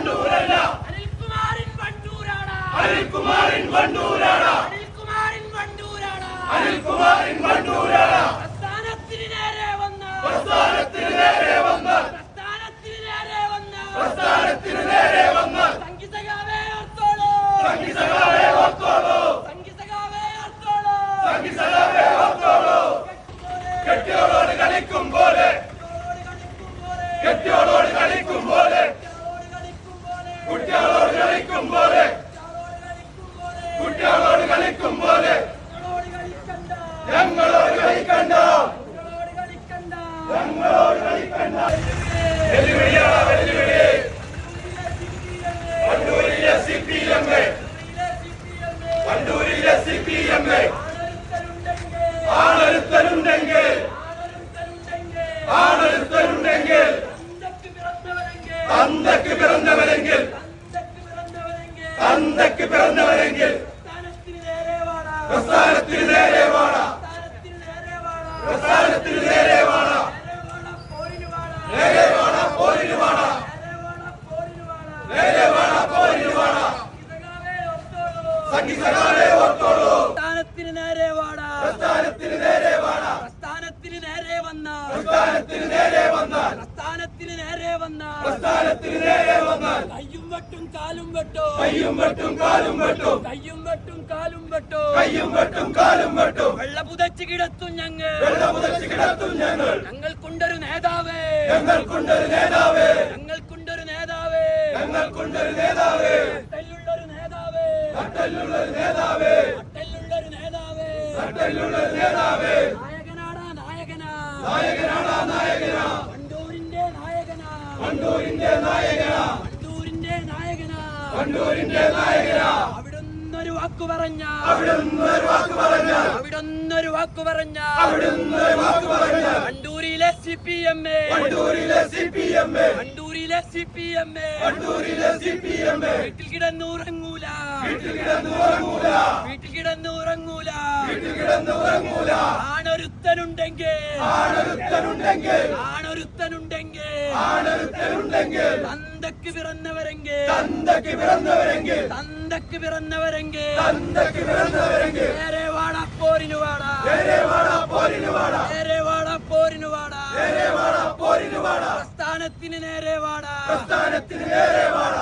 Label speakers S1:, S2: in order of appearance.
S1: വണ്ടൂരല്ല
S2: അനിൽകുമാറിൻ വണ്ടൂരാണ്
S1: അനിൽകുമാറിൻ വണ്ടൂരാണ്
S2: അനിൽകുമാറിൻ വണ്ടൂരാണ്
S1: അനിൽകുമാറിൻ വണ്ടൂരാണ്
S2: പ്രസ്ഥാനത്തിന് നേരെ വന്ന്
S1: പ്രസ്ഥാനത്തിന് നേരെ വന്ന്
S2: പ്രസ്ഥാനത്തിന് നേരെ വന്ന്
S1: പ്രസ്ഥാനത്തിന് നേരെ വന്ന്
S2: സംഗീതകാവേ ഓർത്തോളൂ
S1: സംഗീതകാവേ ഓർത്തോളൂ
S2: സംഗീതകാവേ ഓർത്തോളൂ
S1: സംഗീതകാവേ ഓർത്തോളൂ കെട്ടിയോളോട് കളിക്കും പോലെ കെട്ടിയോളോട് കളിക്കും പോലെ കുട്ടികളോട് കളിക്കും പോലെ കുട്ടികളോട് കളിക്കും പോലെ ഞങ്ങളോട് കളിക്കണ്ട ഞങ്ങളോട് കളിക്കണ്ട വെല്ലുവിളിയാണ് വെല്ലുവിളി വണ്ടൂരിലെ CPM വണ്ടൂരിലെ CPM ആണൊരുത്തനുണ്ടെങ്കിൽ ആണൊരുത്തനുണ്ടെങ്കിൽ തന്തയ്ക്ക് പിറന്നവരെങ്കിൽ തന്തയ്ക്ക് പിറന്നവരെങ്കിൽ പ്രസ്ഥാനത്തിന് നേരെ വാട പ്രസ്ഥാനത്തിന് നേരെ വാട നേരെ വാട പോരിന് വാട നേരെ വാട പോരിന് വാട സംഗീതകാരെ ഓർത്തോളൂ
S2: പ്രസ്ഥാനത്തിന് നേരെ വാട
S1: പ്രസ്ഥാനത്തിന് നേരെ വാട
S2: പ്രസ്ഥാനത്തിന് നേരെ വന്ന
S1: പ്രസ്ഥാനത്തിന് നേരെ വന്നാൽ
S2: പ്രസ്ഥാനത്തിന് നേരെ വന്ന
S1: പ്രസ്ഥാനത്തിന് നേരെ വന്നാൽ
S2: കയ്യും വെട്ടും കാലും വെട്ടും
S1: കയ്യും വെട്ടും കാലും വെട്ടും
S2: കയ്യും വെട്ടും കാലും വെട്ടും
S1: കയ്യും വെട്ടും കാലും വെട്ടും
S2: വെള്ള പുതച്ച് കിടത്തും ഞങ്ങൾ
S1: വെള്ളമുതച്ച് കിടത്തും ഞങ്ങൾ
S2: ഞങ്ങൾക്കുണ്ടൊരു നേതാവേ
S1: ഞങ്ങൾക്കുണ്ടൊരു നേതാവേ
S2: ഞങ്ങൾക്കുണ്ടൊരു നേതാവേ
S1: ഞങ്ങൾക്കുണ്ടൊരു നേതാവേ
S2: നട്ടെല്ലുള്ളൊരു നേതാവേ
S1: നട്ടെല്ലുള്ളൊരു നേതാവേ
S2: നട്ടെല്ലുള്ളൊരു നേതാവേ
S1: നട്ടെല്ലുള്ളൊരു നേതാവേ
S2: നായകനാടാ നായകനാ
S1: നായകനാടാ നായകനാ
S2: വണ്ടൂരിന്റെ നായകനാ
S1: വണ്ടൂരിന്റെ നായകനാ
S2: വണ്ടൂരിന്റെ നായകനാ
S1: വണ്ടൂരിന്റെ നായകനാ
S2: അവിടുന്നൊരു വാക്കു പറഞ്ഞ
S1: അവിടുന്നൊരു വാക്ക് പറഞ്ഞാൽ
S2: അവിടുന്നൊരു വാക്കു പറഞ്ഞ
S1: അവിടുന്നൊരു വാക്ക് പറഞ്ഞാൽ
S2: വണ്ടൂരിലെ CPM
S1: വണ്ടൂരിലെ CPM
S2: വണ്ടൂരിലെ CPM
S1: വണ്ടൂരിലെ CPM
S2: വീട്ടിൽ കിടന്നുറങ്ങൂല
S1: വീട്ടിൽ കിടന്നുറങ്ങൂല
S2: വീട്ടിൽ കിടന്നുറങ്ങൂല
S1: വീട്ടിൽ കിടന്നുറങ്ങൂല
S2: ആണൊരുത്തനുണ്ടെങ്കിൽ
S1: ആണൊരുത്തനുണ്ടെങ്കിൽ
S2: ആണൊരുത്തനുണ്ടെങ്കിൽ
S1: ആണൊരുത്തനുണ്ടെങ്കിൽ
S2: തന്തക്ക് പിറന്നവരെങ്കിൽ
S1: തന്തയ്ക്ക് പിറന്നവരെങ്കിൽ
S2: തന്തക്ക് പിറന്നവരെങ്കിൽ
S1: തന്തയ്ക്ക് പിറന്നവരെങ്കിൽ
S2: നേരെ വാടാ പോരിന് വാടാ
S1: നേരെ വാട പോരിന് വാട
S2: നേരെ വാടാ പോരിന് വാടാ
S1: നേരെ വാട പോരിന് വാട
S2: പ്രസ്ഥാനത്തിന് നേരെ വാടാ
S1: പ്രസ്ഥാനത്തിന് നേരെ വാട